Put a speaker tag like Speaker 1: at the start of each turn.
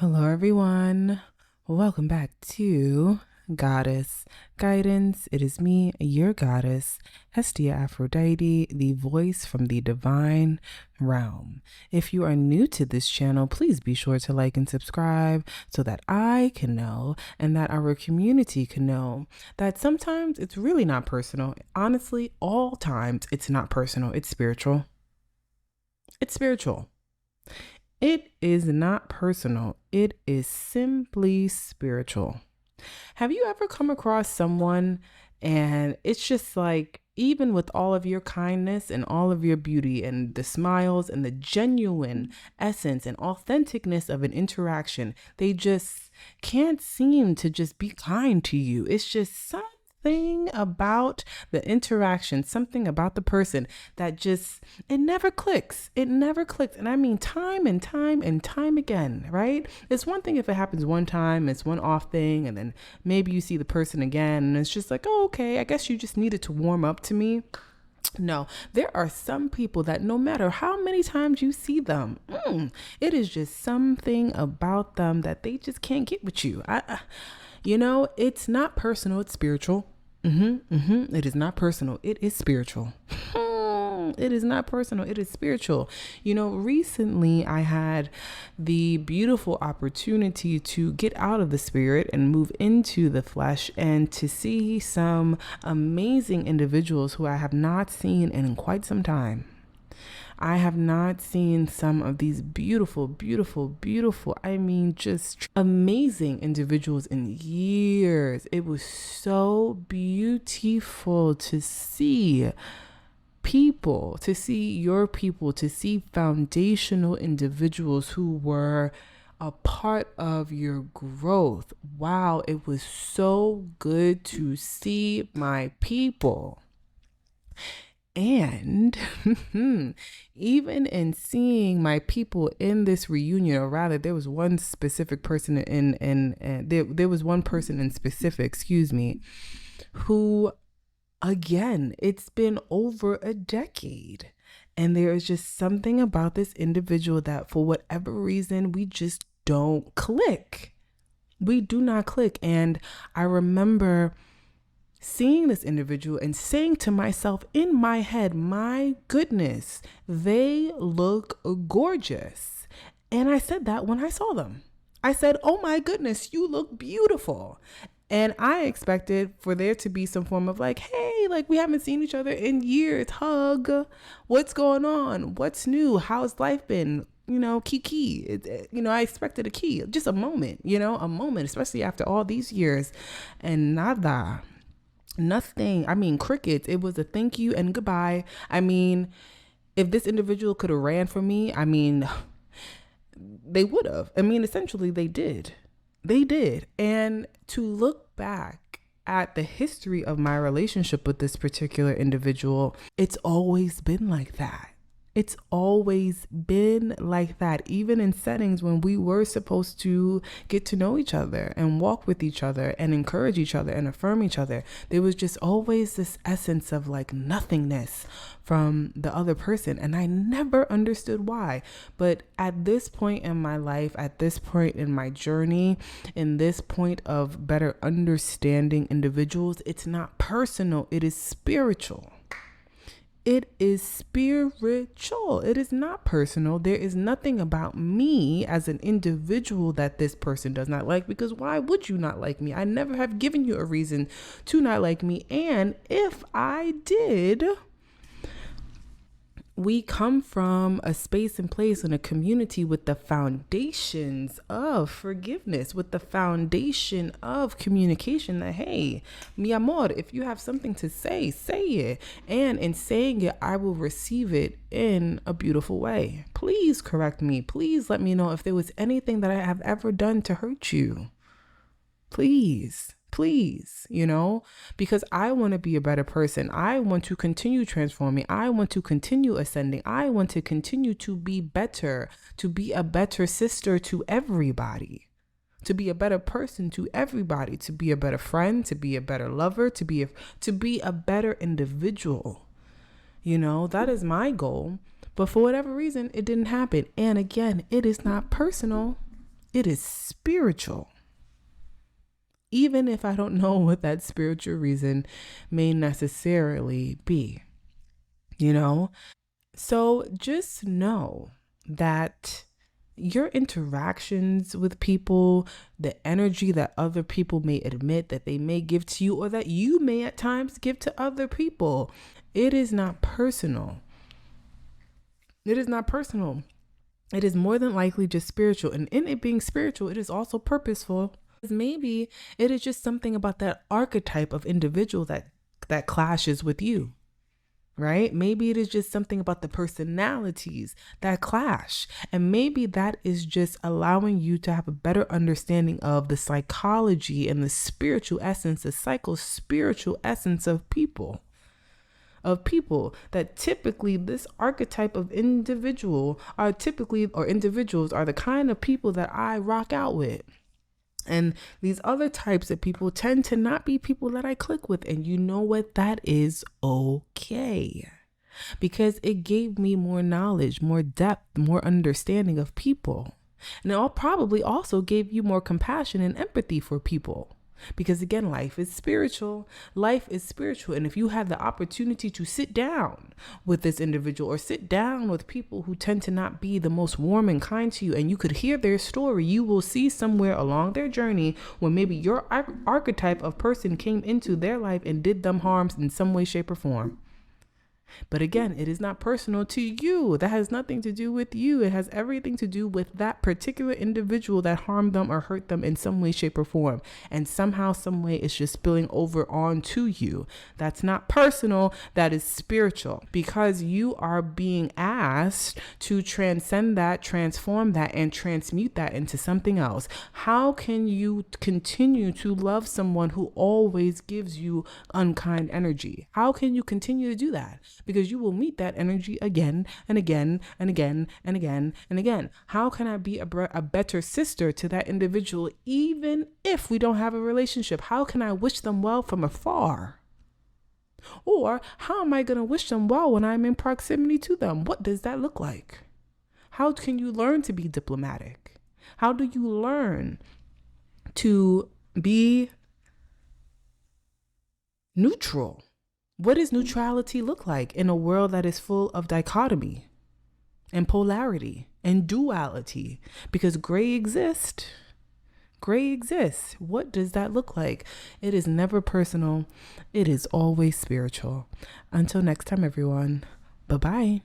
Speaker 1: Hello, everyone. Welcome back to Goddess Guidance. It is me, your goddess, Hestia Aphrodite, the voice from the divine realm. If you are new to this channel, please be sure to like and subscribe so that I can know and that our community can know that sometimes it's really not personal. Honestly, all times it's not personal, it's spiritual. It's spiritual. It is not personal. It is simply spiritual. Have you ever come across someone and it's just like, even with all of your kindness and all of your beauty and the smiles and the genuine essence and authenticness of an interaction, they just can't seem to just be kind to you? It's just something about the interaction, something about the person that just, it never clicks. It never clicks. And I mean time and time and time again, right? It's one thing if it happens one time, it's one off thing, and then maybe you see the person again and it's just like, oh, okay, I guess you just needed to warm up to me. No, there are some people that no matter how many times you see them, it is just something about them that they just can't get with you. It's not personal, it's spiritual. It is not personal, it is spiritual. It is not personal, it is spiritual. Recently I had the beautiful opportunity to get out of the spirit and move into the flesh and to see some amazing individuals who I have not seen in quite some time. I have not seen some of these beautiful, just amazing individuals in years. It was so beautiful to see people, to see your people, to see foundational individuals who were a part of your growth. Wow, it was so good to see my people. And even in seeing my people in this reunion, or rather, there was one specific person there was one person in specific, who, again, it's been over a decade. And there is just something about this individual that for whatever reason, we just don't click. We do not click. And I remember seeing this individual and saying to myself in my head, my goodness, they look gorgeous. And I said that when I saw them. I said, oh my goodness, you look beautiful. And I expected for there to be some form of like, hey, like we haven't seen each other in years, hug. What's going on? What's new? How's life been? Kiki. I expected a key, just a moment, especially after all these years. And nada. Nothing. I mean, crickets. It was a thank you and goodbye. I mean, if this individual could have ran from me, they would have. Essentially they did. They did. And to look back at the history of my relationship with this particular individual, it's always been like that. It's always been like that, even in settings when we were supposed to get to know each other and walk with each other and encourage each other and affirm each other. There was just always this essence of like nothingness from the other person. And I never understood why. But at this point in my life, at this point in my journey, in this point of better understanding individuals, it's not personal, it is spiritual. It is spiritual. It is not personal. There is nothing about me as an individual that this person does not like, because why would you not like me? I never have given you a reason to not like me. And if I did, we come from a space and place and a community with the foundations of forgiveness, with the foundation of communication that, hey, mi amor, if you have something to say, say it. And in saying it, I will receive it in a beautiful way. Please correct me. Please let me know if there was anything that I have ever done to hurt you. Please, because I want to be a better person. I want to continue transforming. I want to continue ascending. I want to continue to be better, to be a better sister to everybody, to be a better person to everybody, to be a better friend, to be a better lover, to be a better individual. That is my goal. But for whatever reason, it didn't happen. And again, it is not personal. it is spiritual. Even if I don't know what that spiritual reason may necessarily be, you know? So just know that your interactions with people, the energy that other people may admit that they may give to you, or that you may at times give to other people, it is not personal. It is not personal. It is more than likely just spiritual. And in it being spiritual, it is also purposeful. Maybe it is just something about that archetype of individual that clashes with you. Right? Maybe it is just something about the personalities that clash. And maybe that is just allowing you to have a better understanding of the psychology and the spiritual essence, the psycho-spiritual essence of people. That typically this archetype of individuals are the kind of people that I rock out with. And these other types of people tend to not be people that I click with. And you know what? That is okay. Because it gave me more knowledge, more depth, more understanding of people. And it probably also gave you more compassion and empathy for people. Because again, life is spiritual. Life is spiritual. And if you have the opportunity to sit down with this individual, or sit down with people who tend to not be the most warm and kind to you, and you could hear their story, you will see somewhere along their journey where maybe your archetype of person came into their life and did them harms in some way, shape, or form. But again, it is not personal to you. That has nothing to do with you. It has everything to do with that particular individual that harmed them or hurt them in some way, shape, or form. And somehow, some way, it's just spilling over onto you. That's not personal. That is spiritual, because you are being asked to transcend that, transform that, and transmute that into something else. How can you continue to love someone who always gives you unkind energy? How can you continue to do that? Because you will meet that energy again and again and again and again and again. How can I be a better sister to that individual even if we don't have a relationship? How can I wish them well from afar? Or how am I going to wish them well when I'm in proximity to them? What does that look like? How can you learn to be diplomatic? How do you learn to be neutral? What does neutrality look like in a world that is full of dichotomy and polarity and duality? Because gray exists. Gray exists. What does that look like? It is never personal. It is always spiritual. Until next time, everyone. Bye-bye.